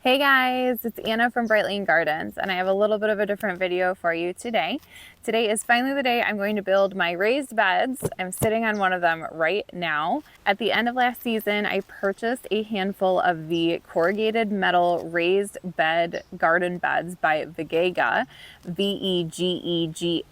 Hey guys, it's Anna from Bright Lane Gardens, and I have a little bit of a different video for you today. Today is finally the day I'm going to build my raised beds. I'm sitting on one of them right now. At the end of last season, I purchased a handful of the corrugated metal raised bed garden beds by Vegega, Vegega,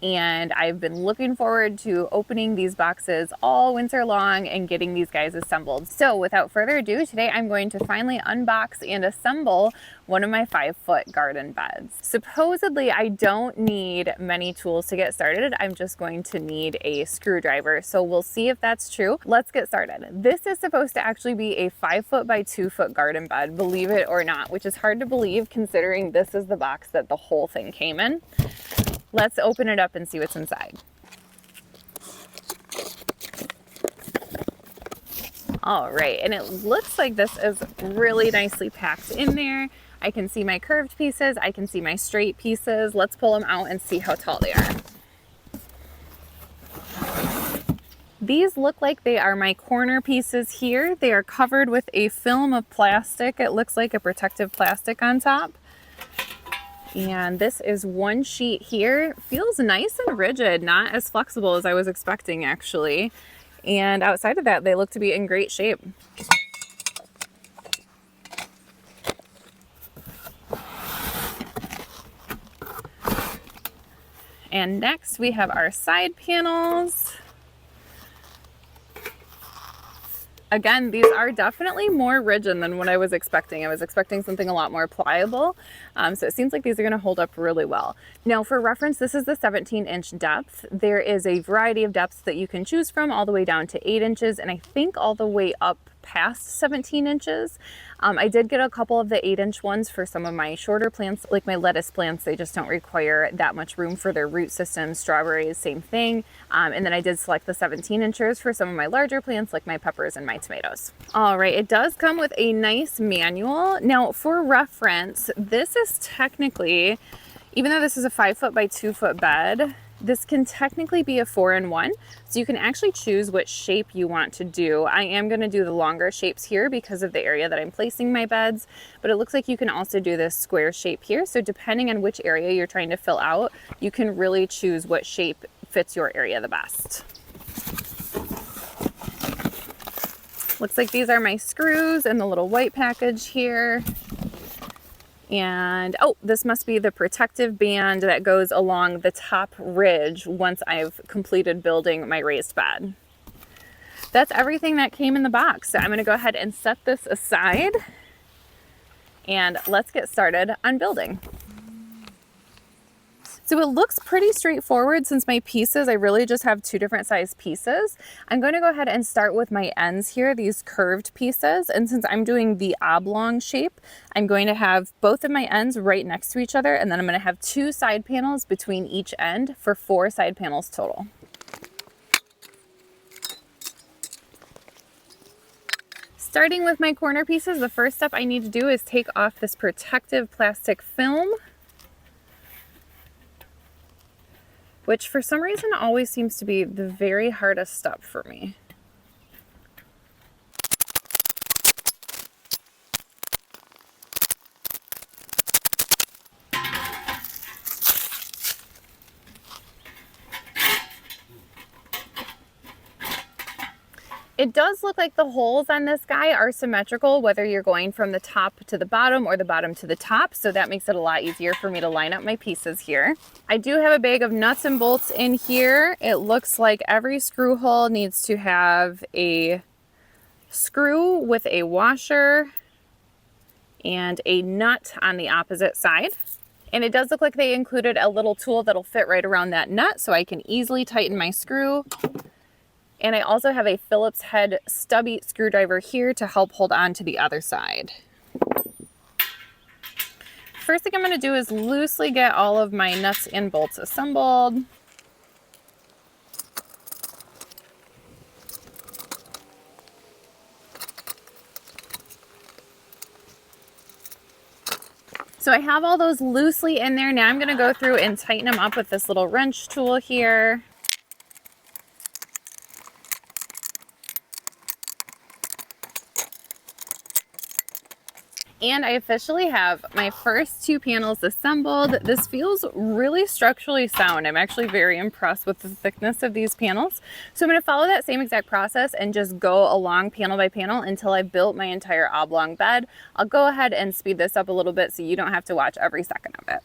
and I've been looking forward to opening these boxes all winter long and getting these guys assembled. So without further ado, today I'm going to finally unbox and assemble one of my 5-foot garden beds. Supposedly I don't need many tools to get started. I'm just going to need a screwdriver. So we'll see if that's true. Let's get started. This is supposed to actually be a 5-foot by 2-foot garden bed, believe it or not, which is hard to believe considering this is the box that the whole thing came in. Let's open it up and see what's inside. All right, and it looks like this is really nicely packed in there. I can see my curved pieces, I can see my straight pieces. Let's pull them out and see how tall they are. These look like they are my corner pieces here. They are covered with a film of plastic. It looks like a protective plastic on top. And this is one sheet here. Feels nice and rigid, not as flexible as I was expecting actually. And outside of that, they look to be in great shape. And next we have our side panels. Again, these are definitely more rigid than what I was expecting. I was expecting something a lot more pliable. So it seems like these are gonna hold up really well. Now for reference, this is the 17-inch depth. There is a variety of depths that you can choose from, all the way down to 8 inches, and I think all the way up past 17 inches. I did get a couple of the 8-inch ones for some of my shorter plants, like my lettuce plants. They just don't require that much room for their root system. Strawberries, same thing. And then I did select the 17 inchers for some of my larger plants, like my peppers and my tomatoes. All right, it does come with a nice manual. Now for reference, this is technically, even though this is a 5-foot by 2-foot bed, this can technically be a 4-in-1, so you can actually choose what shape you want to do. I am going to do the longer shapes here because of the area that I'm placing my beds, but it looks like you can also do this square shape here. So depending on which area you're trying to fill out, you can really choose what shape fits your area the best. Looks like these are my screws in the little white package here. And oh, this must be the protective band that goes along the top ridge once I've completed building my raised bed. That's everything that came in the box. So I'm going to go ahead and set this aside and let's get started on building. So it looks pretty straightforward since my pieces, I really just have 2 different size pieces. I'm going to go ahead and start with my ends here, these curved pieces. And since I'm doing the oblong shape, I'm going to have both of my ends right next to each other. And then I'm going to have 2 side panels between each end for 4 side panels total. Starting with my corner pieces, the first step I need to do is take off this protective plastic film, which for some reason always seems to be the very hardest step for me. It does look like the holes on this guy are symmetrical, whether you're going from the top to the bottom or the bottom to the top. So that makes it a lot easier for me to line up my pieces here. I do have a bag of nuts and bolts in here. It looks like every screw hole needs to have a screw with a washer and a nut on the opposite side. And it does look like they included a little tool that'll fit right around that nut so I can easily tighten my screw. And I also have a Phillips head stubby screwdriver here to help hold on to the other side. First thing I'm going to do is loosely get all of my nuts and bolts assembled. So I have all those loosely in there. Now I'm going to go through and tighten them up with this little wrench tool here. And I officially have my first 2 panels assembled. This feels really structurally sound. I'm actually very impressed with the thickness of these panels. So I'm going to follow that same exact process and just go along panel by panel until I built my entire oblong bed. I'll go ahead and speed this up a little bit so you don't have to watch every second of it.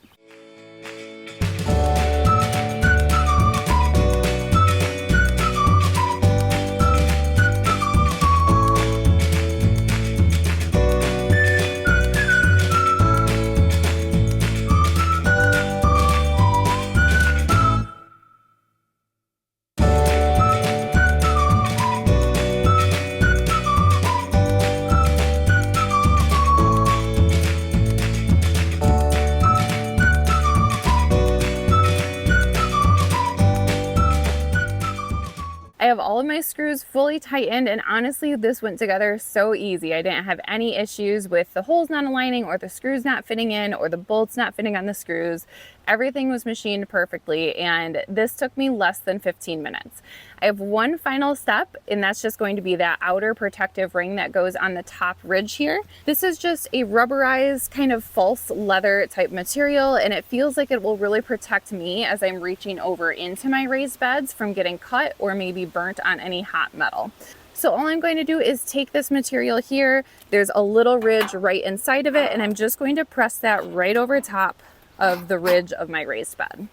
I have all of my screws fully tightened, and honestly, this went together so easy. I didn't have any issues with the holes not aligning or the screws not fitting in or the bolts not fitting on the screws. Everything was machined perfectly, and this took me less than 15 minutes. I have one final step, and that's just going to be that outer protective ring that goes on the top ridge here. This is just a rubberized kind of false leather type material, and it feels like it will really protect me as I'm reaching over into my raised beds from getting cut or maybe burnt on any hot metal. So all I'm going to do is take this material here. There's a little ridge right inside of it, and I'm just going to press that right over top of the ridge of my raised bed.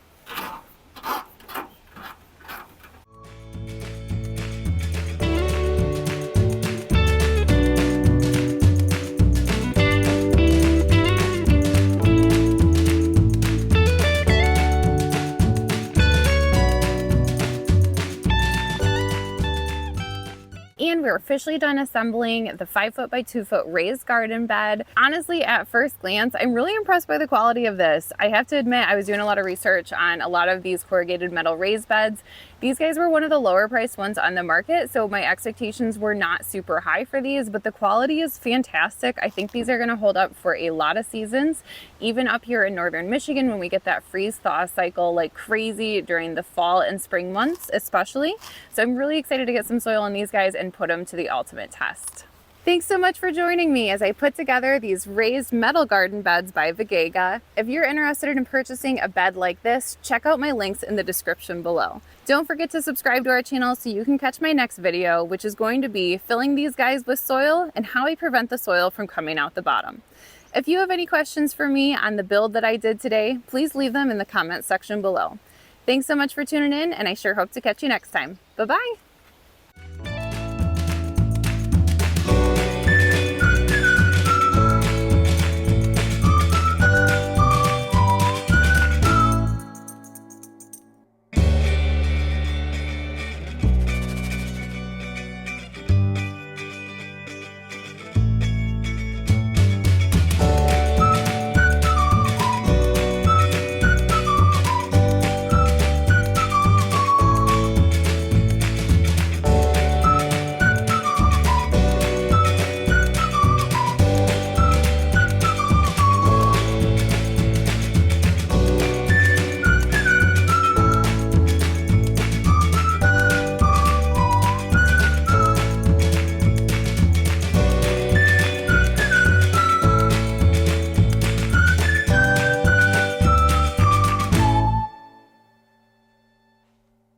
And we're officially done assembling the 5-foot by 2-foot raised garden bed. Honestly, at first glance, I'm really impressed by the quality of this. I have to admit, I was doing a lot of research on a lot of these corrugated metal raised beds. These guys were one of the lower priced ones on the market, so my expectations were not super high for these, but the quality is fantastic. I think these are gonna hold up for a lot of seasons, even up here in northern Michigan when we get that freeze-thaw cycle like crazy during the fall and spring months especially. So I'm really excited to get some soil in these guys and put them to the ultimate test. Thanks so much for joining me as I put together these raised metal garden beds by Vegega. If you're interested in purchasing a bed like this, check out my links in the description below. Don't forget to subscribe to our channel so you can catch my next video, which is going to be filling these guys with soil and how I prevent the soil from coming out the bottom. If you have any questions for me on the build that I did today, please leave them in the comments section below. Thanks so much for tuning in, and I sure hope to catch you next time. Bye-bye.